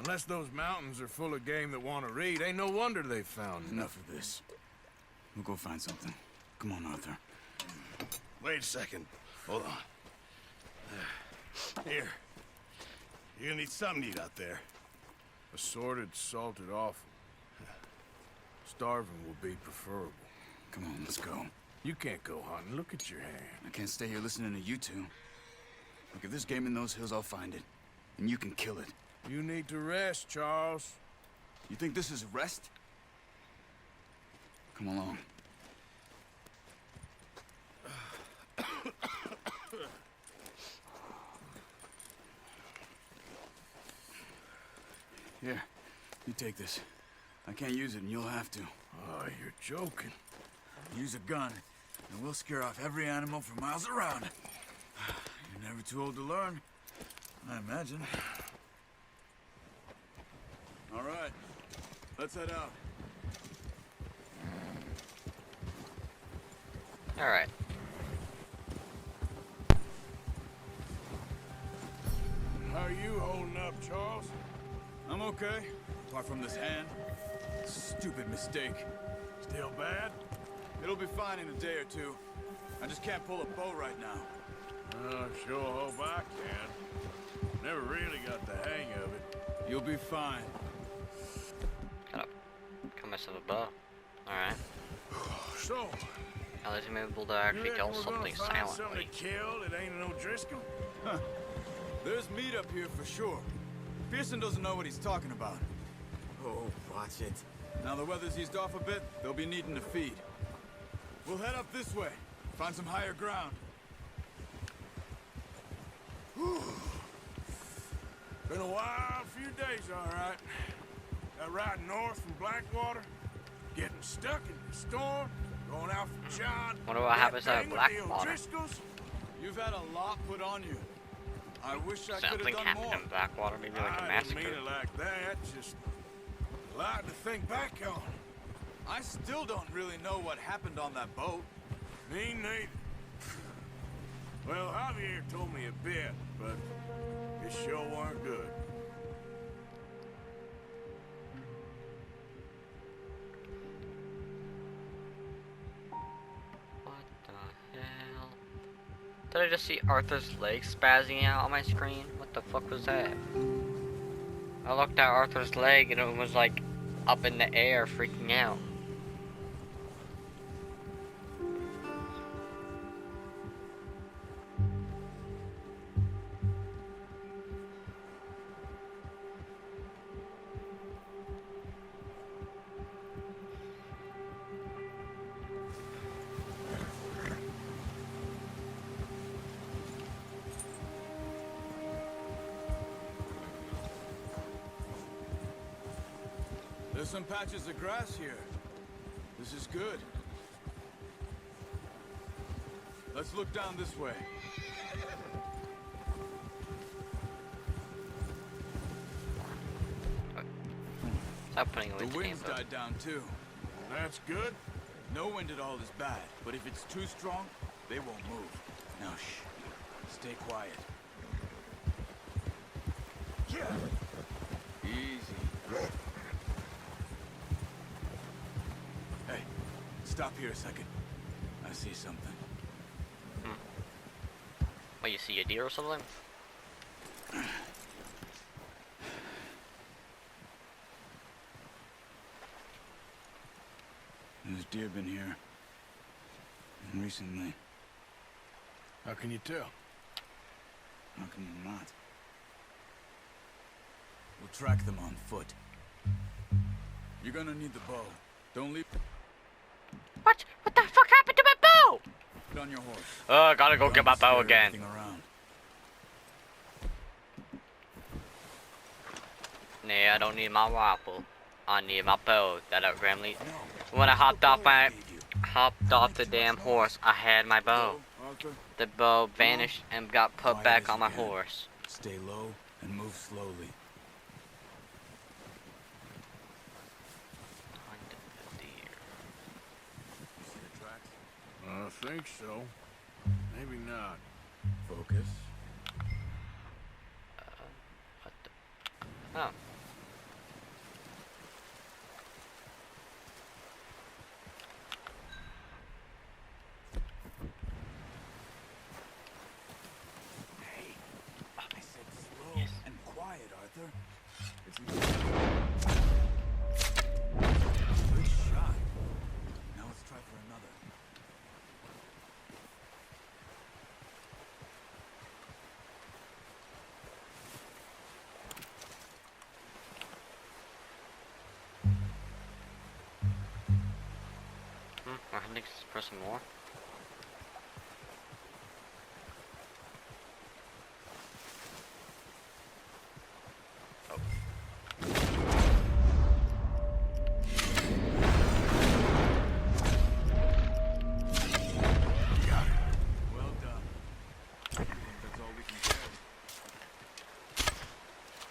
Unless those mountains are full of game that want to read, ain't no wonder they found nothing. Enough of this. We'll go find something. Come on, Arthur. Wait a second. Hold on. Here. You're gonna need something to eat out there. Assorted, salted offal. Starving will be preferable. Come on, let's go. You can't go hunting. Look at your hand. I can't stay here listening to you two. Look, if there's game in those hills, I'll find it. And you can kill it. You need to rest, Charles. You think this is rest? Come along. Here, you take this. I can't use it, and you'll have to. Oh, you're joking. Use a gun, and we'll scare off every animal for miles around. You're never too old to learn, I imagine. All right, let's head out. All right. How are you holding up, Charles? I'm okay, apart from this hand. Stupid mistake. Still bad? It'll be fine in a day or two. I just can't pull a bow right now. Oh, sure hope I can. Never really got the hang of it. You'll be fine. Got myself a bow. Alright. So, Now let's be able to actually you kill reckon we're something gonna find something silently. to kill that ain't an O'Driscoll? Huh. There's meat up here for sure. Pearson doesn't know what he's talking about. Oh, watch it. Now the weather's eased off a bit, they'll be needing to feed. We'll head up this way, find some higher ground. Been a wild few days, all right. That ride north from Blackwater, getting stuck in the storm, going out from John. Wonder what happens that at thing with the Blackwater. O'Driscolls. You've had a lot put on you. I wish I could have Something done happened more. in Blackwater, maybe like a I didn't massacre. mean it like that, just a lot to think back on. I still don't really know what happened on that boat. Me neither. Well, Javier told me a bit, but it sure weren't good. What the hell? Did I just see Arthur's legs spazzing out on my screen? What the fuck was that? I looked at Arthur's leg and it was like up in the air freaking out. There's some patches of grass here. This is good. Let's look down this way. Stop putting away The the game, wind's bro. died down too. That's good. No wind at all is bad, but if it's too strong, they won't move. Now shh. Stay quiet. Easy. Hey, stop here a second. I see something. What, you see a deer or something? There's deer been here. Recently. How can you tell? How can you not? We'll track them on foot. You're gonna need the bow. Don't leave What? What the fuck happened to my bow? it on your horse. Oh, I gotta go Don't get my bow scare again. anything around. Nah, I don't need my rifle. I need my bow that I randomly. When I hopped off the damn horse, I had my bow. Arthur, The bow vanished and got put Quiet back as on you my can. horse. stay low and move slowly. You see the tracks? I think so. Maybe not. Focus. What the? Oh, Arthur. It's good shot. Now let's try for another. I think it's pressing more. Well done. I think that's all we can carry.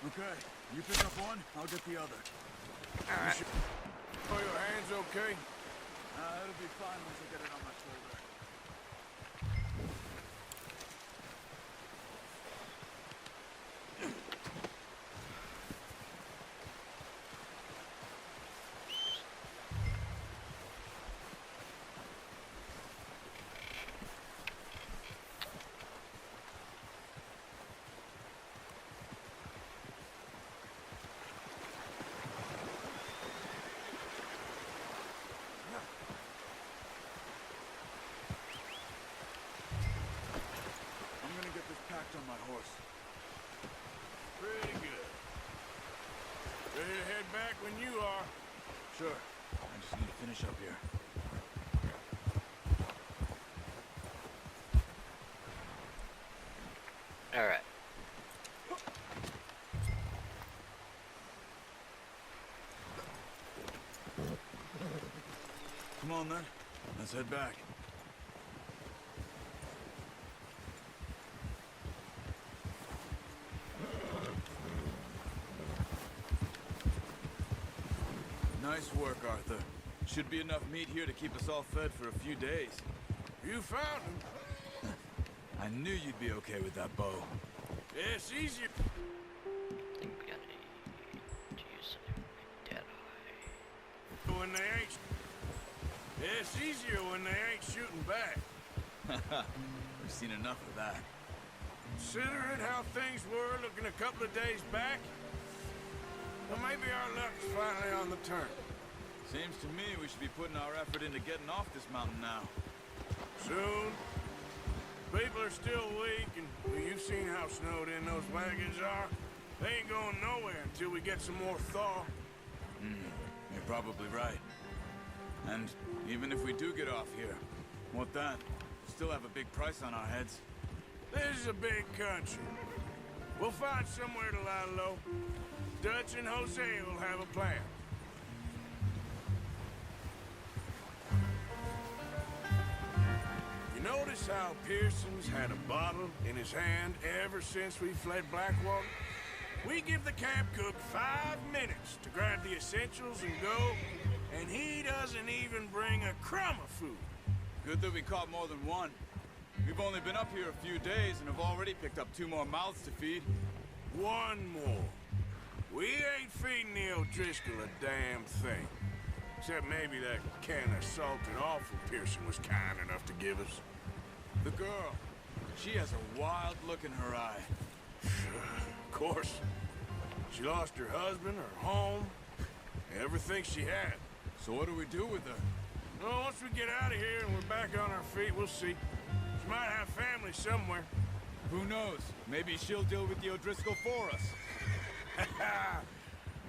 Okay, you pick up one, I'll get the other. Alright. Oh, your hands okay? It'll be fine once I get it on my shoulder. I'm gonna get this packed on my horse. Pretty good. Ready to head back when you are. Sure. I just need to finish up here. Alright. Come on then. Let's head back. Nice work, Arthur. Should be enough meat here to keep us all fed for a few days. You found him. I knew you'd be okay with that bow. Yeah, it's easier. I think we gotta need to use some dead eye. When they ain't. Yeah, it's easier when they ain't shooting back. We've seen enough of that. Considering how things were looking a couple of days back, well, maybe our luck's finally on the turn. Seems to me we should be putting our effort into getting off this mountain now. Soon. People are still weak, and well, you've seen how snowed in those wagons are. They ain't going nowhere until we get some more thaw. You're probably right. And even if we do get off here, what then? We still have a big price on our heads. This is a big country. We'll find somewhere to lie low. Dutch and Jose will have a plan. You notice how Pearson's had a bottle in his hand ever since we fled Blackwater? We give the camp cook 5 minutes to grab the essentials and go, and he doesn't even bring a crumb of food. Good that we caught more than one. We've only been up here a few days and have already picked up 2 more mouths to feed. One more. We ain't feeding the O'Driscoll a damn thing. Except maybe that can of salted offal Pearson was kind enough to give us. The girl, she has a wild look in her eye. Of course. She lost her husband, her home, everything she had. So what do we do with her? Well, once we get out of here and we're back on our feet, we'll see. She might have family somewhere. Who knows? Maybe she'll deal with the O'Driscoll for us.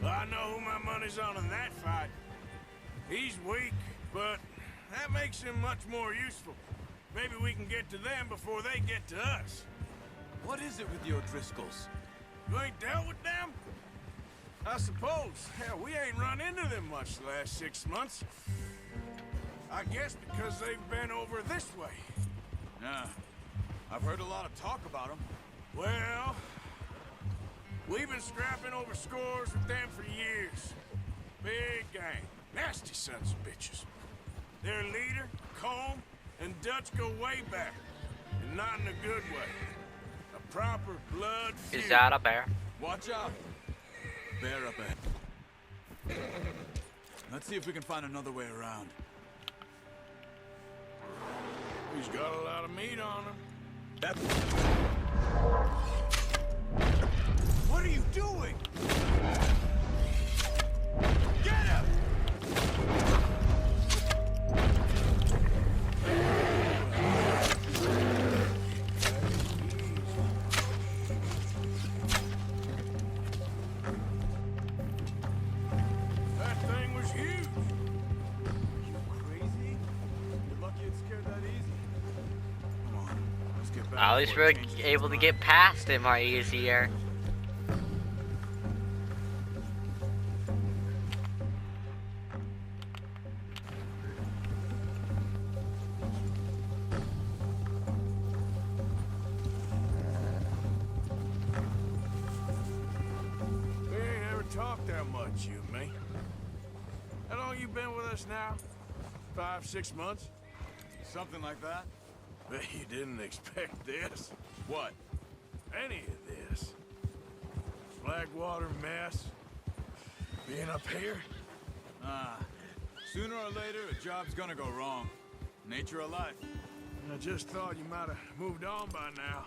Well, I know who my money's on in that fight. He's weak, but that makes him much more useful. Maybe we can get to them before they get to us. What is it with the O'Driscolls? You ain't dealt with them? I suppose. Hell, we ain't run into them much the last 6 months. I guess because they've been over this way. Yeah, I've heard a lot of talk about them. Well, we've been scrapping over scores with them for years. Big gang. Nasty sons of bitches. Their leader, Colm, and Dutch go way back. And not in a good way. A proper blood feud. Is that a bear? Watch out! Bear up ahead. Let's see if we can find another way around. He's got a lot of meat on him. That's... What are you doing? At least we're able to get past it more easier. We ain't ever talked that much, you and me. How long you been with us now? 5, 6 months? Something like that? Bet you didn't expect this. What? Any of this. Blackwater mess. Being up here? Sooner or later, a job's gonna go wrong. Nature of life. I just thought you might have moved on by now.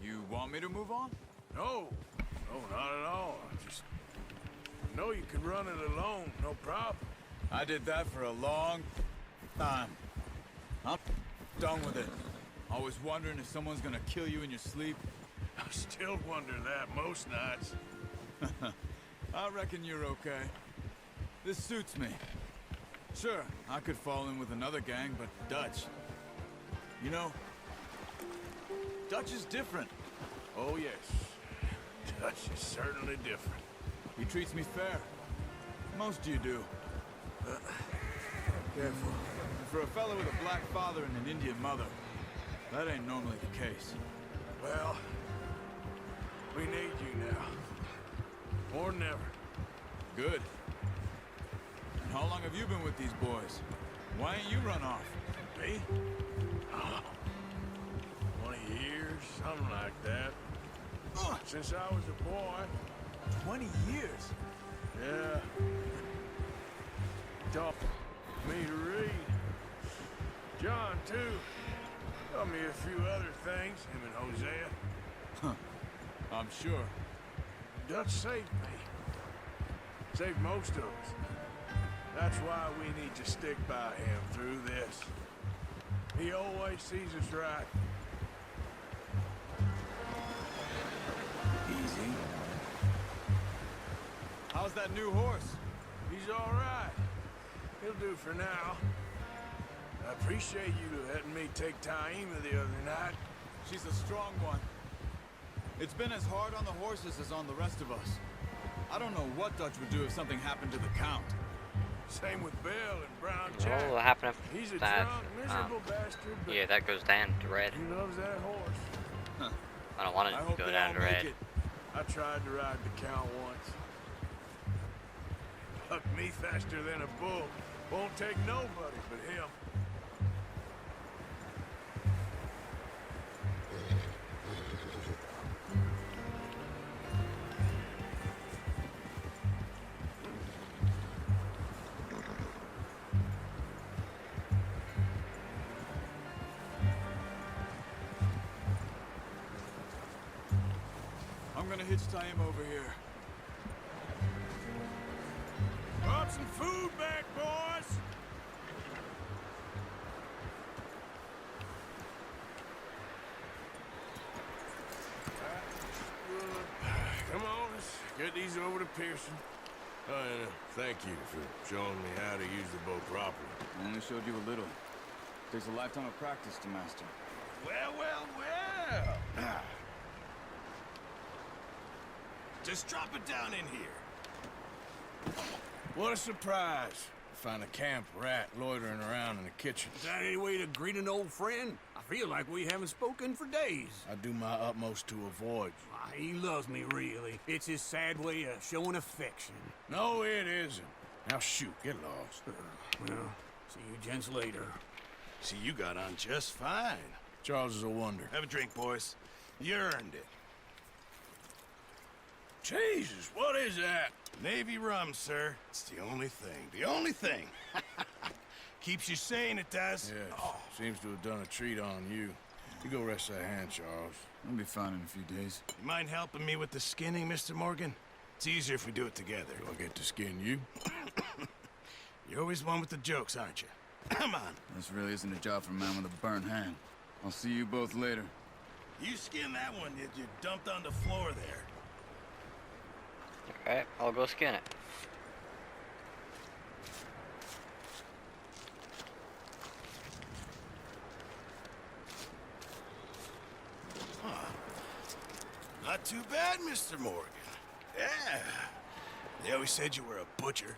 You want me to move on? No. No, not at all. I just know you could run it alone, no problem. I did that for a long time. I'm done with it. Always wondering if someone's gonna kill you in your sleep. I still wonder that most nights. I reckon you're okay. This suits me. Sure, I could fall in with another gang, but Dutch... You know, Dutch is different. Oh, yes. Dutch is certainly different. He treats me fair. Most you do. Careful. For a fella with a black father and an Indian mother, that ain't normally the case. Well, we need you now. More than ever. Good. And how long have you been with these boys? Why ain't you run off? Me? Oh, 20 years, something like that. Since I was a boy. 20 years? Yeah. Taught me to read. John, too. Taught me a few other things, him and Hosea. I'm sure. Dutch saved me. Saved most of us. That's why we need to stick by him through this. He always sees us right. Easy. How's that new horse? He's all right. He'll do for now. I appreciate you letting me take Taima the other night. She's a strong one. It's been as hard on the horses as on the rest of us. I don't know what Dutch would do if something happened to the Count. Same with Bill and Brown Jack. Oh, what happened if He's a that? drunk, miserable bastard, but Yeah, that goes down to red. he loves that horse. I don't want I it hope to go they down all to make red. it. I tried to ride the Count once. Hucked me faster than a bull. Won't take nobody but him. I'm gonna hitch Taima over here. Brought some food back, boys! Come on, let's get these over to Pearson. Oh, and thank you for showing me how to use the boat properly. I only showed you a little. Takes a lifetime of practice to master. Well, well, well! Just drop it down in here. What a surprise. Find a camp rat loitering around in the kitchen. Is that any way to greet an old friend? I feel like we haven't spoken for days. I do my utmost to avoid you. Why, he loves me, really. It's his sad way of showing affection. No, it isn't. Now shoot, get lost. Well, see you gents later. See, you got on just fine. Charles is a wonder. Have a drink, boys. You earned it. Jesus, what is that? Navy rum, sir. It's the only thing. The only thing. Keeps you sane, it does. Yeah, seems to have done a treat on you. You go rest that hand, Charles. I'll be fine in a few days. You mind helping me with the skinning, Mr. Morgan? It's easier if we do it together. Do I get to skin you? You're always one with the jokes, aren't you? Come on. This really isn't a job for a man with a burnt hand. I'll see you both later. You skin that one that you dumped on the floor there. Alright, I'll go skin it. right, Mr. Morgan. Yeah. They always said you were a butcher.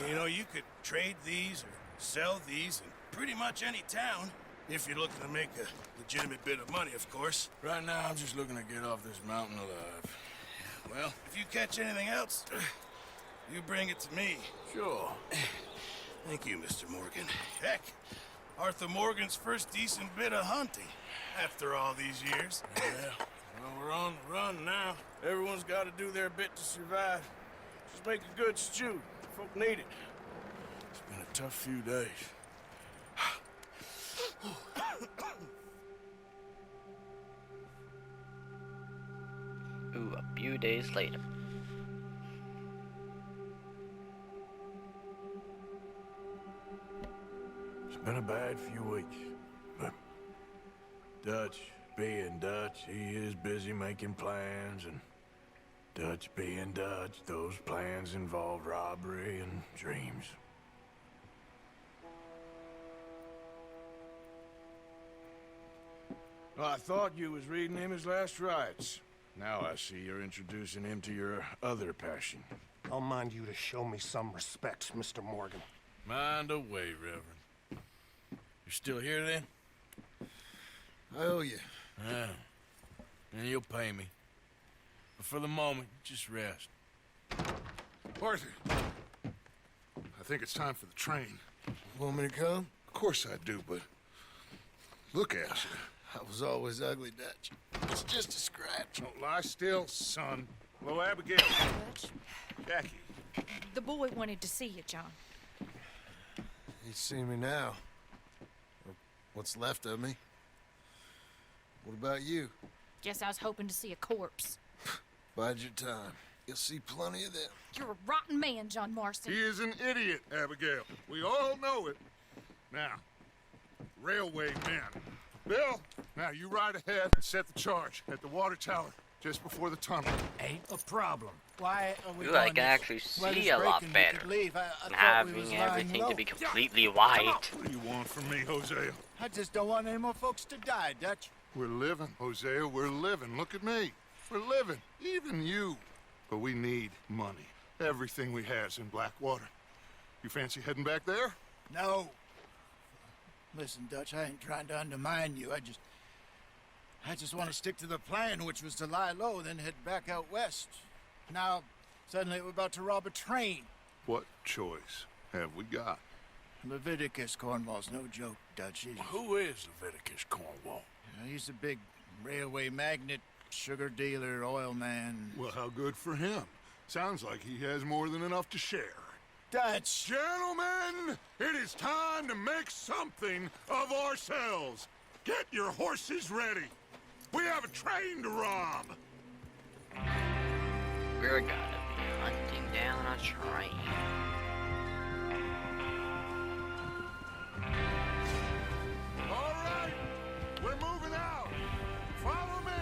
You know, you could trade these or sell these in pretty much any town, if you're looking to make a legitimate bit of money, of course. Right now, I'm just looking to get off this mountain alive. Well, if you catch anything else, you bring it to me. Sure. Thank you, Mr. Morgan. Heck, Arthur Morgan's first decent bit of hunting after all these years. Yeah. Well, we're on the run now. Everyone's got to do their bit to survive. Just make a good stew. Folk need it. It's been a tough few days. Ooh, a few days later. It's been a bad few weeks, but Dutch being Dutch, he is busy making plans, and Dutch being Dutch, those plans involve robbery and dreams. Well, I thought you was reading him his last rites. Now I see you're introducing him to your other passion. I'll mind you to show me some respect, Mr. Morgan. Mind away, Reverend. You're still here, then? I owe you. Yeah. And you'll pay me. But for the moment, just rest. Arthur, I think it's time for the train. Want me to come? Of course I do, but look at you. I was always ugly, Dutch. It's just a scratch. Don't lie still, son. Hello, Abigail. Dutch, Jackie. the boy wanted to see you, John. You see me now. Or what's left of me. What about you? Guess I was hoping to see a corpse. Bide your time. You'll see plenty of them. You're a rotten man, John Marston. He is an idiot, Abigail. We all know it. Now, railway men. Bill, now you ride ahead and set the charge at the water tower just before the tunnel. Ain't a problem. Why are we Ooh, I doing can this? actually Weather's see a lot breaking, we better. could leave. I And thought we having was lying everything low. to be completely white. What do you want from me, Hosea? I just don't want any more folks to die, Dutch. We're living, Hosea. We're living. Look at me. We're living. Even you. But we need money. Everything we has in Blackwater. You fancy heading back there? No. Listen, Dutch, I ain't trying to undermine you. I just want to stick to the plan, which was to lie low, then head back out west. Now, suddenly we're about to rob a train. What choice have we got? Leviticus Cornwall's no joke, Dutch. Who is Leviticus Cornwall? He's a big railway magnate, sugar dealer, oil man. Well, how good for him. Sounds like he has more than enough to share. Dutch! Gentlemen, it is time to make something of ourselves. Get your horses ready. We have a train to rob. We're gonna be hunting down a train. All right, we're moving out. Follow me.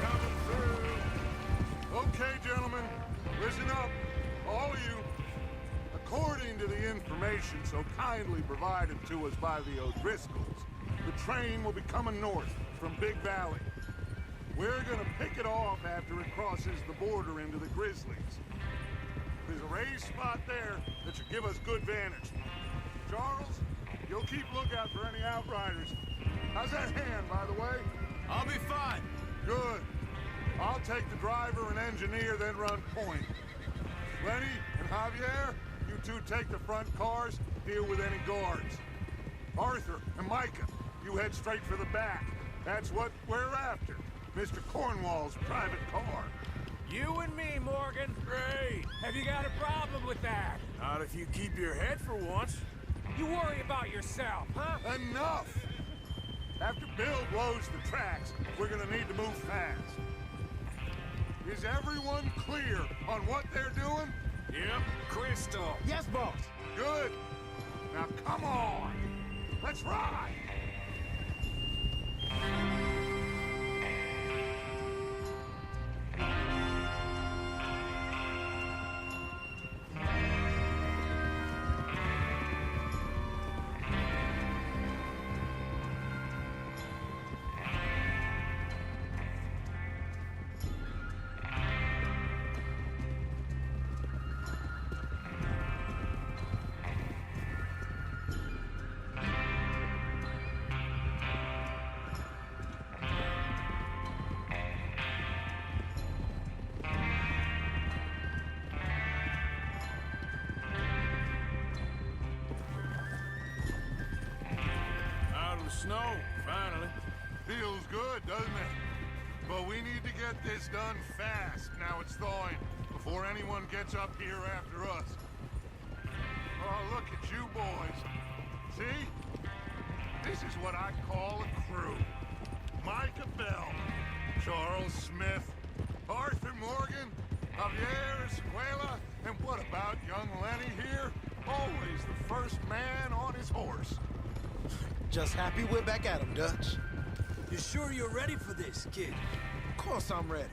Coming through. Okay, gentlemen, listen up, all of you. According to the information so kindly provided to us by the O'Driscolls, the train will be coming north from Big Valley. We're gonna pick it off after it crosses the border into the Grizzlies. There's a raised spot there that should give us good vantage. Charles, you'll keep lookout for any outriders. How's that hand, by the way? I'll be fine. Good. I'll take the driver and engineer, then run point. Lenny and Javier, you two take the front cars, deal with any guards. Arthur and Micah, you head straight for the back. That's what we're after. Mr. Cornwall's private car. You and me, Morgan. Great. Have you got a problem with that? Not if you keep your head for once. You worry about yourself, huh? Enough! After Bill blows the tracks, we're gonna need to move fast. Is everyone clear on what they're doing? Yep. Crystal. Yes, boss. Good. Now come on. Let's ride. snow, finally. Feels good, doesn't it? But we need to get this done fast. Now it's thawing, before anyone gets up here after us. Oh, look at you boys. See? This is what I call a crew. Micah Bell, Charles Smith, Arthur Morgan, Javier Escuela, and what about young Lenny here? Always the first man on his horse. Just happy we're back at him, Dutch. You sure you're ready for this, kid? Of course I'm ready.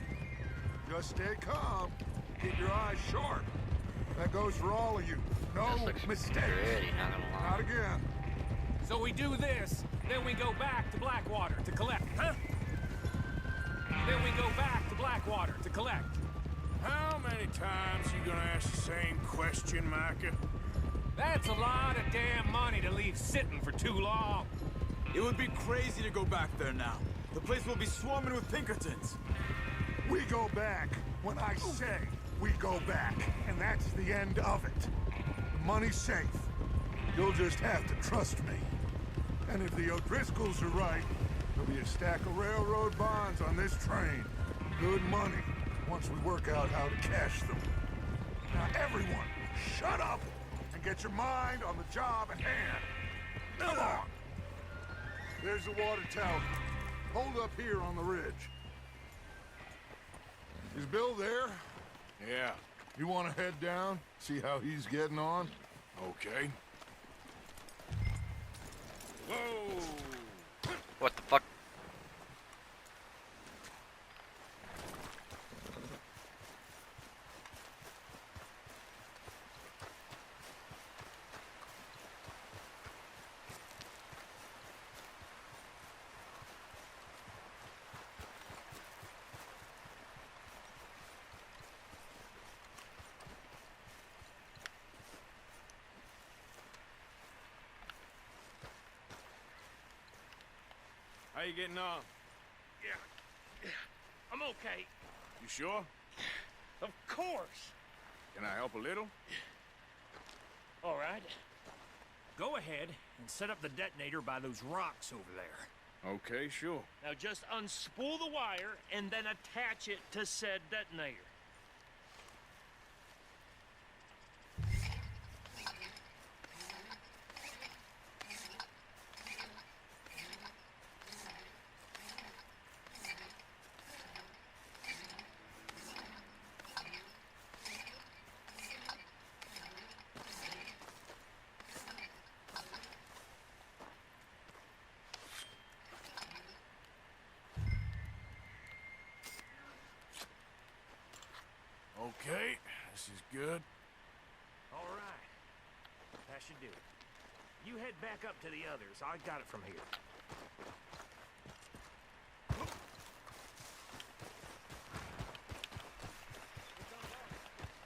Just stay calm. Keep your eyes sharp. That goes for all of you. No This looks mistakes. pretty, not gonna lie. Not again. So we do this, then we go back to Blackwater to collect, huh? Then we go back to Blackwater to collect. How many times you gonna ask the same question, Micah? That's a lot of damn money to leave sitting for too long. It would be crazy to go back there now. The place will be swarming with Pinkertons. We go back when I say we go back, and that's the end of it. The money's safe. You'll just have to trust me. And if the O'Driscolls are right, there'll be a stack of railroad bonds on this train. Good money, once we work out how to cash them. Now everyone, shut up and get your mind on the job at hand. Come on. There's the water tower. Hold up here on the ridge. Is Bill there? Yeah, You want to head down, see how he's getting on? okay. Whoa! What the fuck? How you getting on? Yeah, I'm okay. You sure? Of course. Can I help a little? All right. Go ahead and set up the detonator by those rocks over there. Okay, sure. Now just unspool the wire and then attach it to said detonator. Okay, this is good. All right. That should do it. You head back up to the others. I got it from here.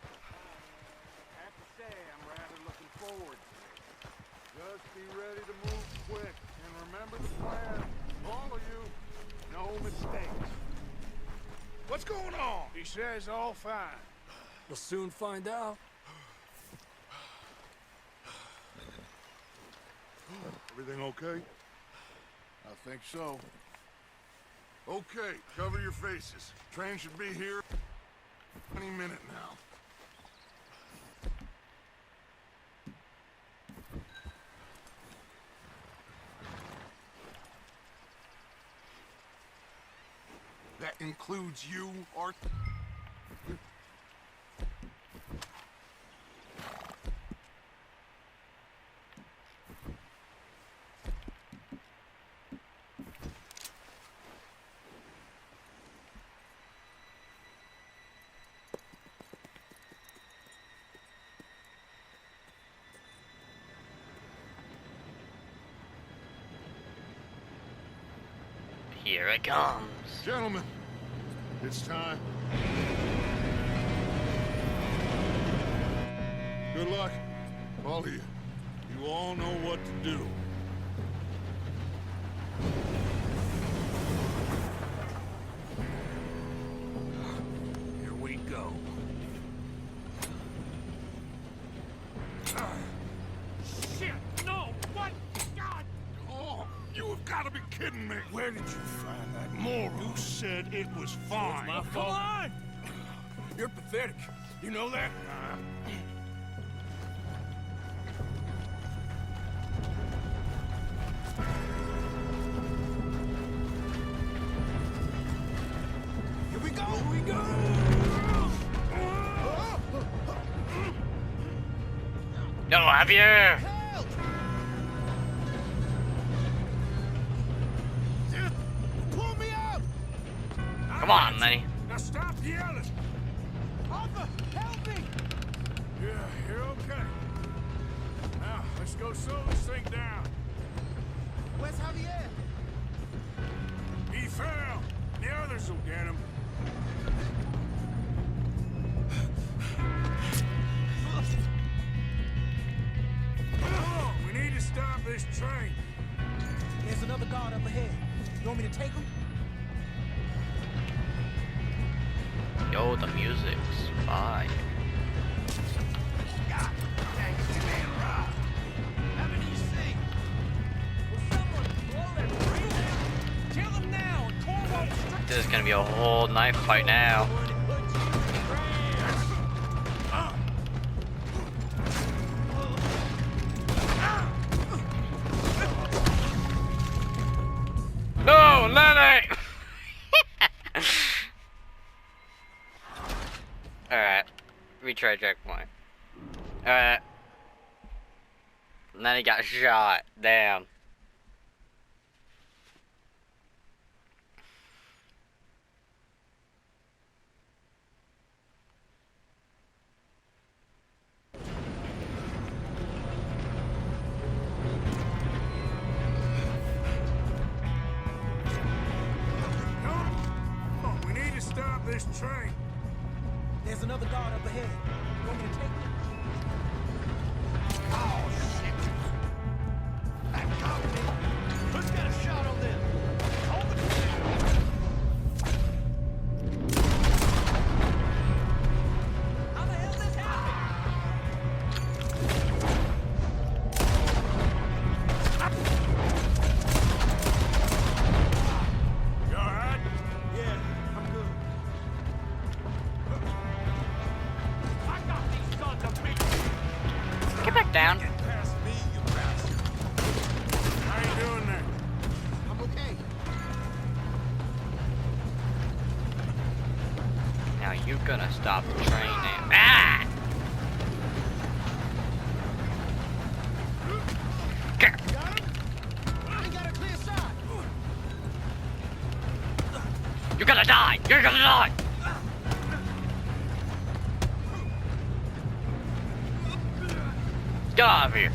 I have to say, I'm rather looking forward to it. Just be ready to move quick, and remember the plan. All of you, no mistakes. What's going on? He says all fine. We'll soon find out. Everything okay? I think so. Okay, cover your faces. Train should be here any minute now. That includes you, Arthur. Here it comes. Gentlemen, it's time. Good luck, all of you. You all know what to do. Here we go. Shit! No! What? God! Oh, you have got kidding me? Where did you find that moron? You said it was fine. My fault. on! You're pathetic. You know that? Here we go! Here we go! No, Javier! Help! Pull me up! Come on, Lenny. Now stop yelling. Arthur, help me! Yeah, you're okay. Now, let's go slow this thing down. Where's Javier? He fell. The others will get him. Come on, we need to stop this train. There's another guard up ahead. You want me to take him? Yo, the music's fire. This is gonna be a whole knife fight now. No, Lenny! Alright. Retry checkpoint. Alright. And then he got shot. Damn. Come on, we need to stop this train. There's another guard up ahead. You want me to take him? Who's got a shot on them? How the hell this happened? You alright? Yeah, I'm good. I got these sons of bitches. Get back down. Get past me, you bastard. How you doing there? I'm okay. Now you're gonna stop the train now. Ah! I ain't got a clear shot. You're gonna die! You're gonna die! Get out of here!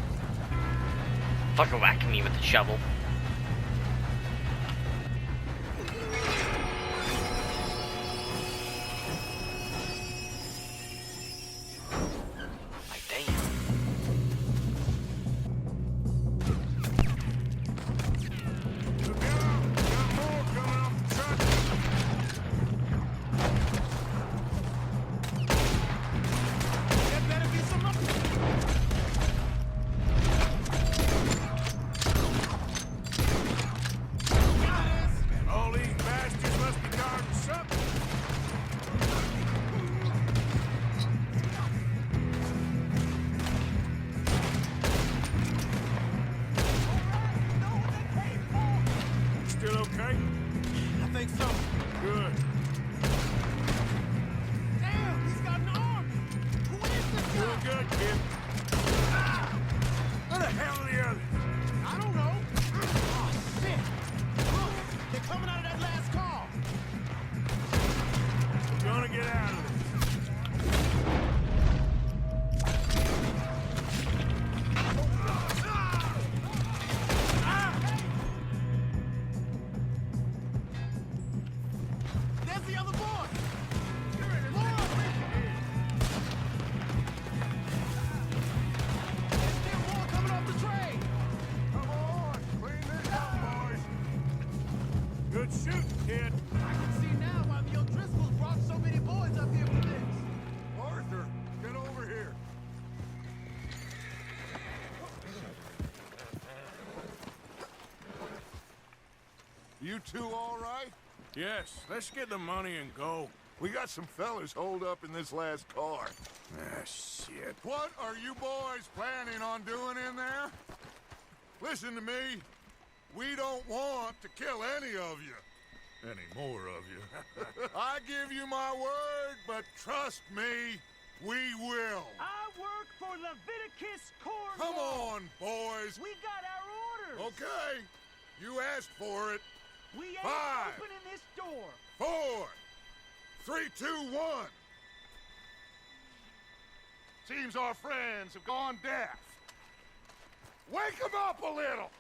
Fucking whacking me with the shovel. Like, damn. Look out! Got more coming off the truck. There better be some up. You two all right? Yes, let's get the money and go. We got some fellas holed up in this last car. Ah, shit. What are you boys planning on doing in there? Listen to me. We don't want to kill any of you. Any more of you. I give you my word, but trust me, we will. I work for Leviticus Corps. Come on, boys. We got our orders. Okay. You asked for it. We ain't 5, opening this door. 4, 3, 2, 1. Seems our friends have gone deaf. Wake them up a little.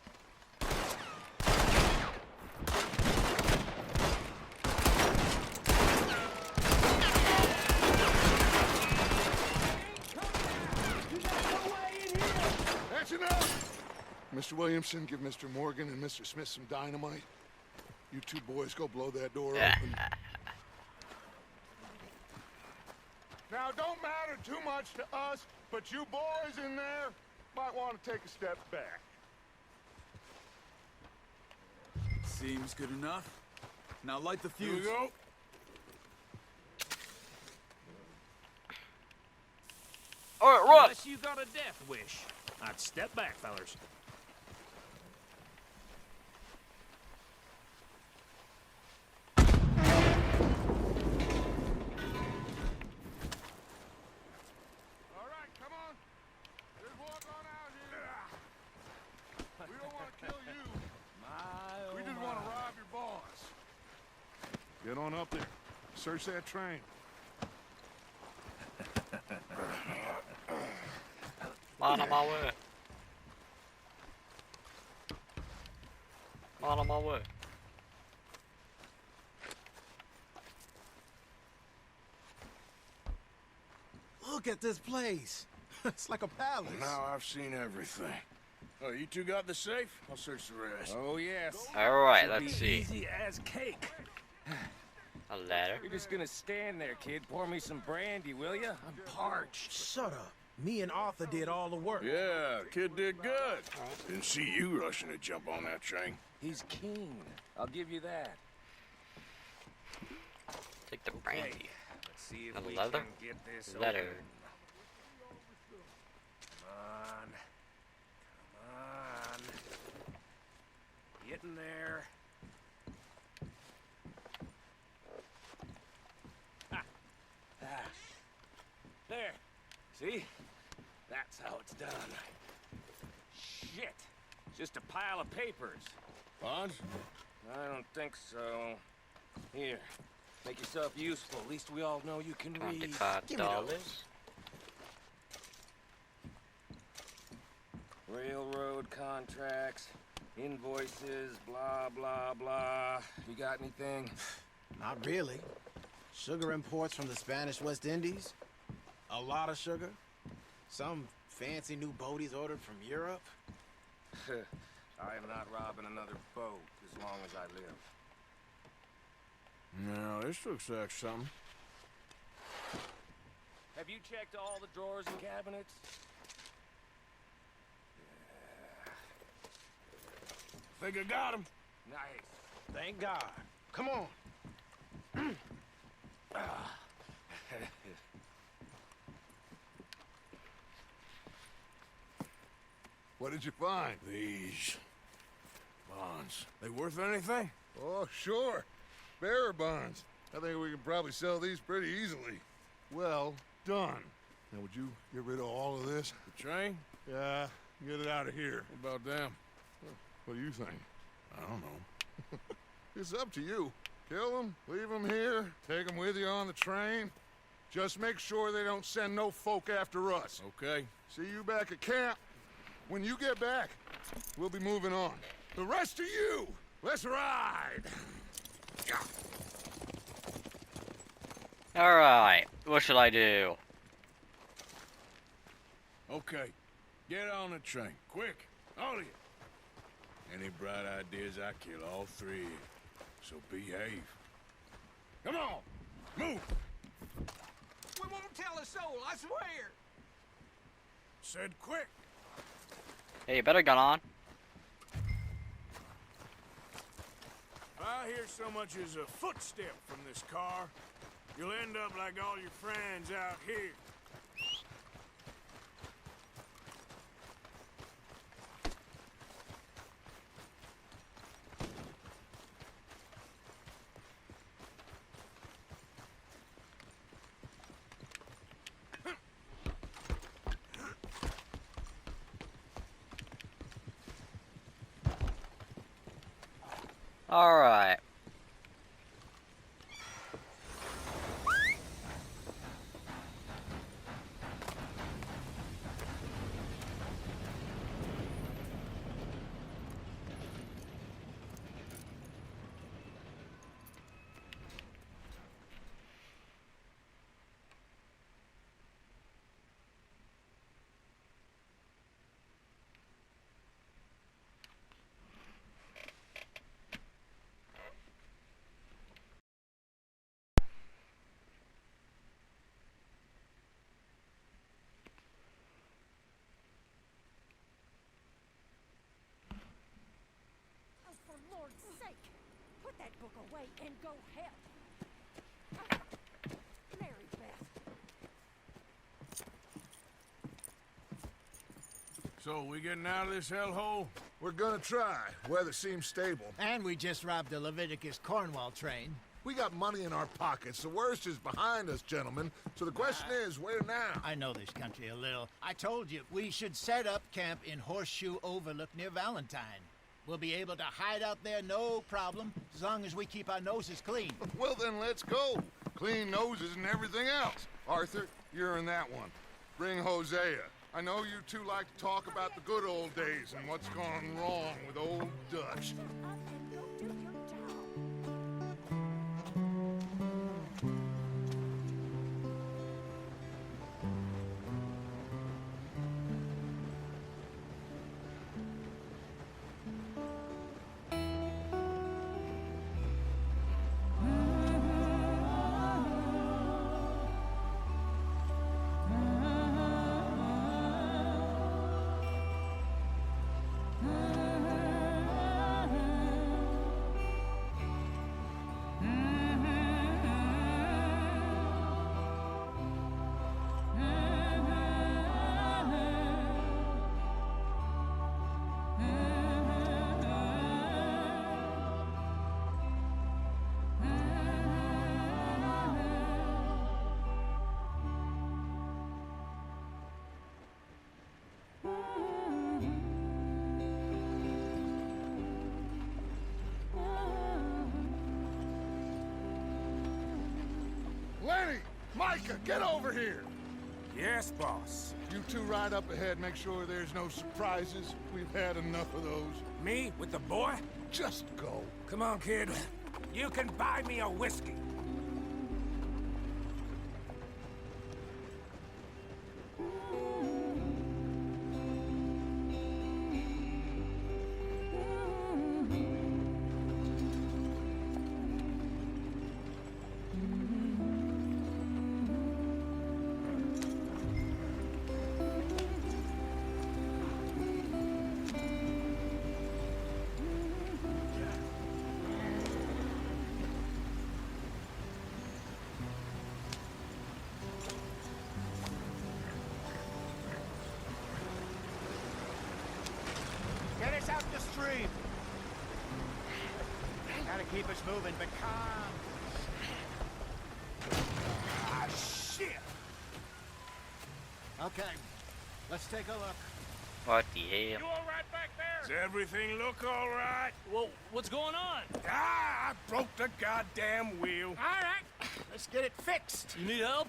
That's enough. Mr. Williamson, give Mr. Morgan and Mr. Smith some dynamite. You two boys go blow that door open. Now, don't matter too much to us, but you boys in there might want to take a step back. Seems good enough. Now light the Here we fuse. go. Alright, run! Unless you got a death wish. I'd step back, fellers. All right, come on. Just walk on out here. We don't want to kill you. We just want to rob your boss. Get on up there. Search that train. On my way. On my way. Look at this place. It's like a palace. Now I've seen everything. Oh, you two got the safe? I'll search the rest. Oh, yes. Alright, let's see. Easy as cake. A ladder. You're just gonna stand there, kid. Pour me some brandy, will ya? I'm parched. Shut up. Me and Arthur did all the work. Yeah, kid did good. Didn't see you rushing to jump on that train. He's keen. I'll give you that. Take the brandy. Let's see if The we leather? can get this Leather. open. Come on. Come on. Get in there. Ah. There. See? That's how it's done. Shit. Just a pile of papers. Bonds? I don't think so. Here. Make yourself useful. At least we all know you can read. $25. Railroad contracts, invoices, blah, blah, blah. You got anything? Not really. Sugar imports from the Spanish West Indies. A lot of sugar. Some fancy new boaties ordered from Europe. I am not robbing another boat as long as I live. No, this looks like something. Have you checked all the drawers and cabinets? Think I got him. Nice. Thank God. Come on. What did you find? These bonds. They worth anything? Oh, sure. Bearer bonds. I think we can probably sell these pretty easily. Well done. Now, would you get rid of all of this? The train? Yeah, get it out of here. What about them? What do you think? I don't know. It's up to you. Kill them, leave them here, take them with you on the train. Just make sure they don't send no folk after us. Okay. See you back at camp. When you get back, we'll be moving on. The rest of you, let's ride. Alright, what should I do? Okay. Get on the train. Quick. All of you. Any bright ideas, I kill all three of you. So behave. Come on. Move. We won't tell a soul, I swear. Said quick. Hey, you better get on. If I hear so much as a footstep from this car, you'll end up like all your friends out here. All right. Oh, for Lord's sake, put that book away and go help. Mary Beth. So, we getting out of this hellhole? We're gonna try. Weather seems stable. And we just robbed the Leviticus Cornwall train. We got money in our pockets. The worst is behind us, gentlemen. So the question is, where now? I know this country a little. I told you, we should set up camp in Horseshoe Overlook near Valentine. We'll be able to hide out there no problem, as long as we keep our noses clean. Well, then let's go. Clean noses and everything else. Arthur, you're in that one. Bring Hosea. I know you two like to talk about the good old days and what's gone wrong with old Dutch. Up and go do your job. Lenny! Micah, get over here! Yes, boss. You two ride up ahead, make sure there's no surprises. We've had enough of those. Me with the boy? Just go. Come on, kid. You can buy me a whiskey. Get us out the stream. Gotta keep us moving, but calm. Ah, shit! Okay, let's take a look. What the hell? You all right back there? Does everything look all right? Well, what's going on? Ah, I broke the goddamn wheel. All right, let's get it fixed. You need help?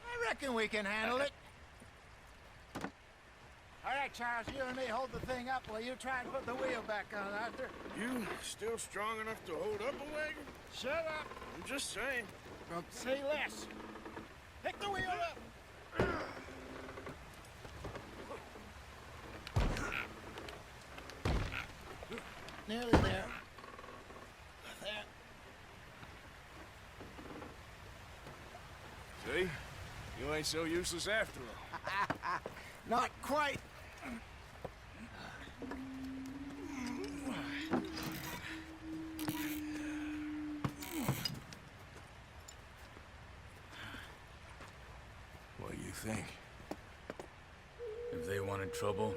I reckon we can handle it. All right, Charles, you and me hold the thing up while you try and put the wheel back on, Arthur. You still strong enough to hold up a wagon? Shut up. I'm just saying. Say less. Pick the wheel up. Nearly there. There. See? You ain't so useless after all. Not quite. think? If they wanted trouble,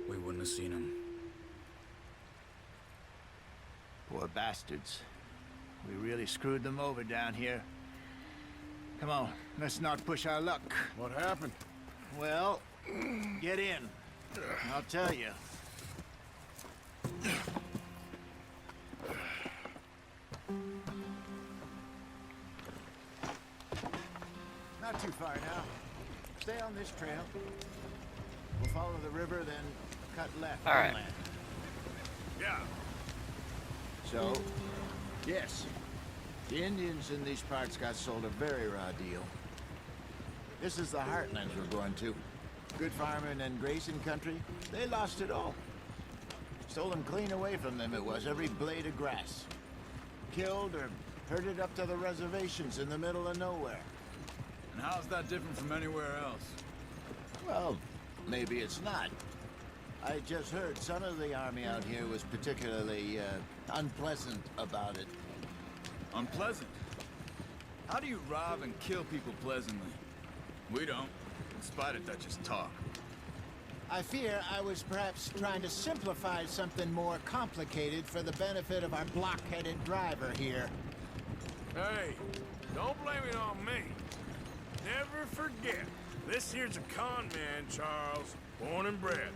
we wouldn't have seen them. Poor bastards. We really screwed them over down here. Come on, let's not push our luck. What happened? Well, get in. I'll tell you. Not too far now. Stay on this trail. We'll follow the river, then cut left. All right. inland. Yeah. So, yes, the Indians in these parts got sold a very raw deal. This is the heartlands we're going to. Good farming and grazing country, they lost it all. Stole them clean away from them, it was, every blade of grass. Killed or herded up to the reservations in the middle of nowhere. And how's that different from anywhere else? Well, maybe it's not. I just heard some of the army out here was particularly, unpleasant about it. Unpleasant? How do you rob and kill people pleasantly? We don't, in spite of Dutch's talk. I fear I was perhaps trying to simplify something more complicated for the benefit of our block-headed driver here. Hey, don't blame it on me. Never forget, this here's a con man, Charles, born and bred.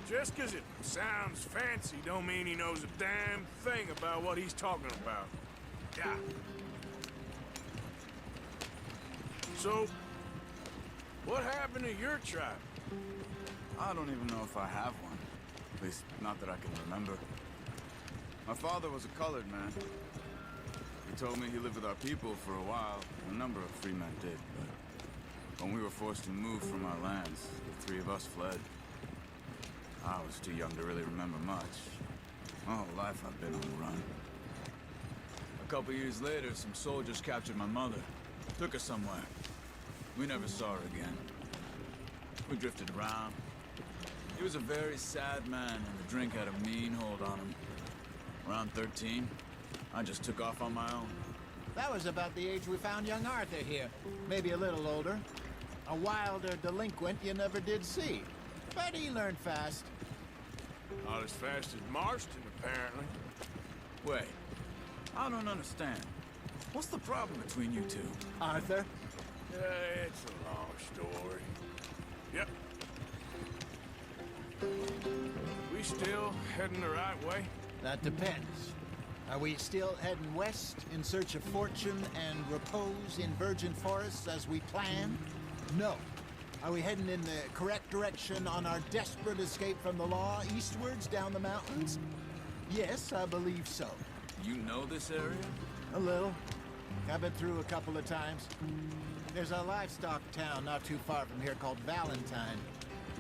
Just 'cause it sounds fancy don't mean he knows a damn thing about what he's talking about. Yeah. So, what happened to your tribe? I don't even know if I have one. At least, not that I can remember. My father was a colored man. He told me he lived with our people for a while. A number of free men did, but when we were forced to move from our lands, the three of us fled. I was too young to really remember much. My whole life I've been on the run. A couple years later, some soldiers captured my mother. Took her somewhere. We never saw her again. We drifted around. He was a very sad man, and the drink had a mean hold on him. Around 13, I just took off on my own. That was about the age we found young Arthur here. Maybe a little older. A wilder delinquent you never did see. But he learned fast. Not as fast as Marston, apparently. Wait, I don't understand. What's the problem between you two? Arthur? It's a long story. Yep. We still heading the right way? That depends. Are we still heading west in search of fortune and repose in virgin forests as we planned? No. Are we heading in the correct direction on our desperate escape from the law eastwards down the mountains? Yes, I believe so. You know this area? A little. I've been through a couple of times. There's a livestock town not too far from here called Valentine.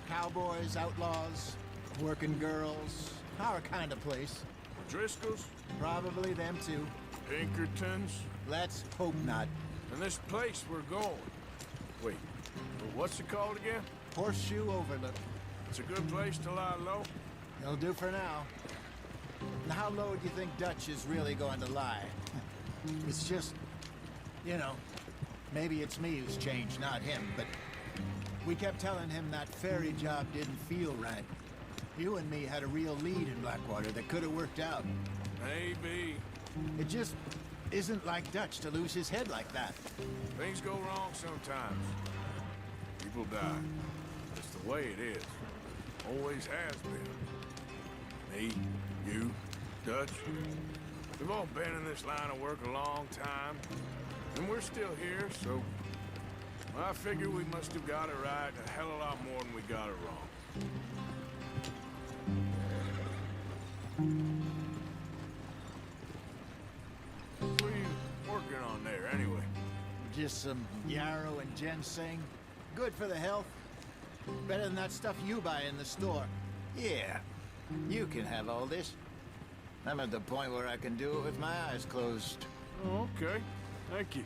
Cowboys, outlaws, working girls, our kind of place. Driscoll's? Probably them too. Pinkertons? Let's hope not. And this place we're going. Wait, what's it called again? Horseshoe Overlook. It's a good place to lie low? It'll do for now. Now, how low do you think Dutch is really going to lie? It's just, you know, maybe it's me who's changed, not him, but we kept telling him that ferry job didn't feel right. You and me had a real lead in Blackwater that could have worked out. Maybe. It just isn't like Dutch to lose his head like that. Things go wrong sometimes. People die. It's the way it is. Always has been. Me, you, Dutch. We've all been in this line of work a long time. And we're still here, so... I figure we must have got it right a hell of a lot more than we got it wrong. What are you working on there, anyway? Just some yarrow and ginseng. Good for the health. Better than that stuff you buy in the store. Yeah, you can have all this. I'm at the point where I can do it with my eyes closed. Oh, okay. Thank you.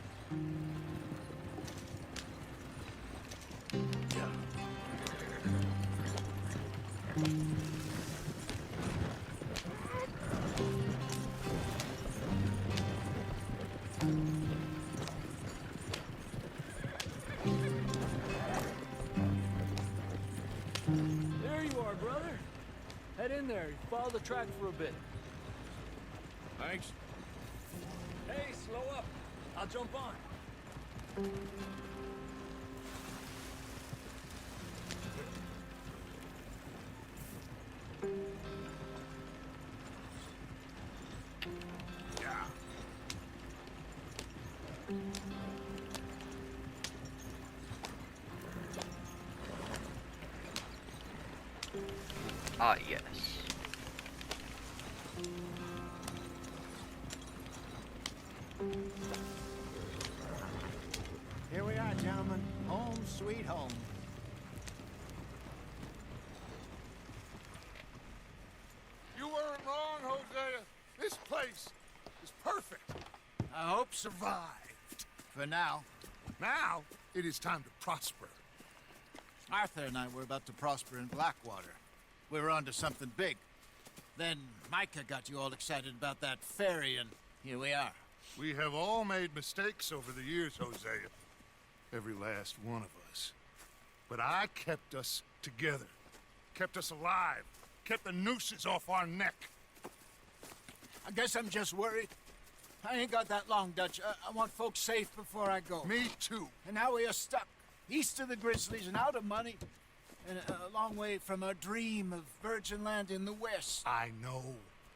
There you are, brother. Head in there. Follow the track for a bit. Thanks. Hey, slow up. I'll jump on. Ah, yes. Here we are, gentlemen. Home sweet home. You weren't wrong, Hosea. This place is perfect. I hope survived. For now. Now, it is time to prosper. Arthur and I were about to prosper in Blackwater. We were onto something big. Then Micah got you all excited about that ferry, and here we are. We have all made mistakes over the years, Hosea. Every last one of us. But I kept us together. Kept us alive. Kept the nooses off our neck. I guess I'm just worried. I ain't got that long, Dutch. I want folks safe before I go. Me too. And now we are stuck, east of the Grizzlies and out of money, and a long way from a dream of virgin land in the west. I know,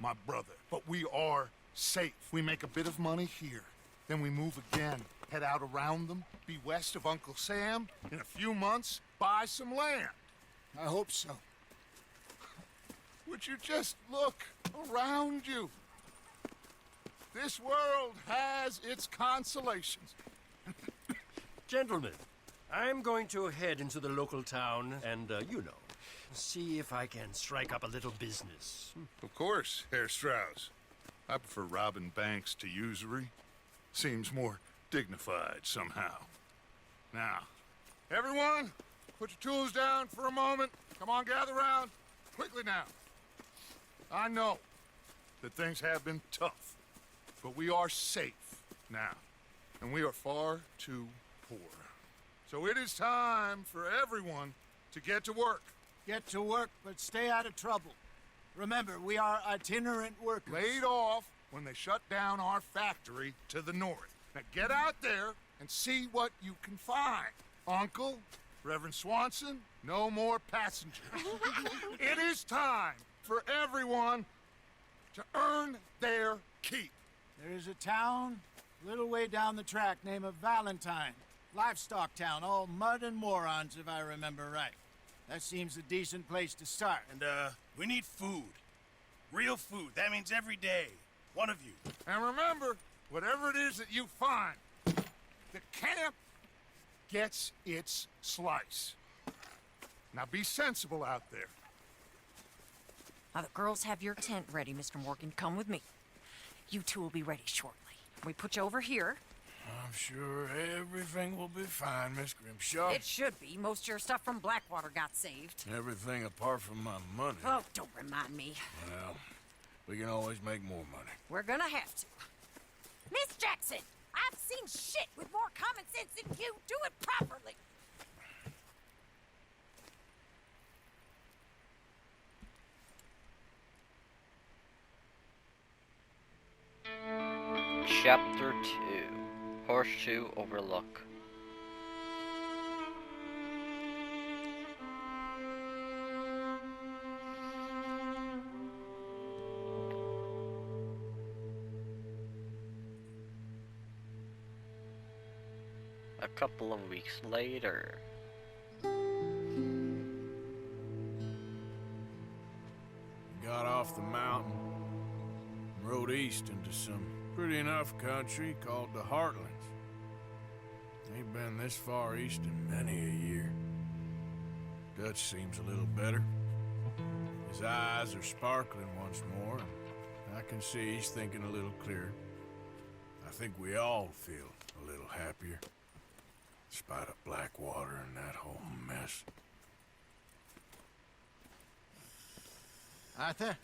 my brother, but we are safe. We make a bit of money here, then we move again, head out around them, be west of Uncle Sam, in a few months, buy some land. I hope so. Would you just look around you? This world has its consolations. Gentlemen, I'm going to head into the local town and, see if I can strike up a little business. Of course, Herr Strauss. I prefer robbing banks to usury. Seems more dignified somehow. Now, everyone, put your tools down for a moment. Come on, gather round. Quickly now. I know that things have been tough, but we are safe now, and we are far too poor. So it is time for everyone to get to work. Get to work, but stay out of trouble. Remember, we are itinerant workers. Laid off when they shut down our factory to the north. Now get out there and see what you can find. Uncle, Reverend Swanson, no more passengers. It is time for everyone to earn their keep. There is a town a little way down the track named Valentine. Livestock town, all mud and morons, if I remember right. That seems a decent place to start. And, we need food. Real food. That means every day. One of you. And remember, whatever it is that you find, the camp gets its slice. Now be sensible out there. Now the girls have your tent ready, Mr. Morgan. Come with me. You two will be ready shortly. We put you over here. I'm sure everything will be fine, Miss Grimshaw. It should be. Most of your stuff from Blackwater got saved. Everything apart from my money. Oh, don't remind me. Well, we can always make more money. We're gonna have to. Miss Jackson, I've seen shit with more common sense than you. Do it properly. Chapter 2, Horseshoe Overlook. A couple of weeks later. Got off the mountain, rode east into some pretty enough country called the Heartlands. Ain't been this far east in many a year. Dutch seems a little better. His eyes are sparkling once more, and I can see he's thinking a little clearer. I think we all feel a little happier, in spite of Blackwater and that whole mess. Arthur?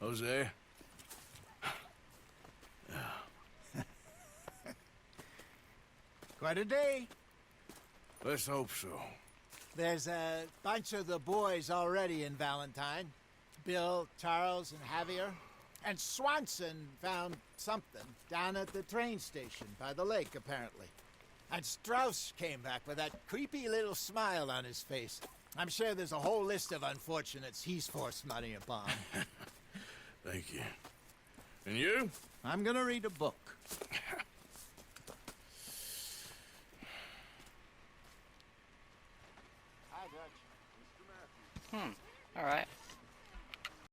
Hosea? Quite a day. Let's hope so. There's a bunch of the boys already in Valentine. Bill, Charles, and Javier. And Swanson found something down at the train station by the lake, apparently. And Strauss came back with that creepy little smile on his face. I'm sure there's a whole list of unfortunates he's forced money upon. Thank you. And you? I'm gonna read a book. Alright.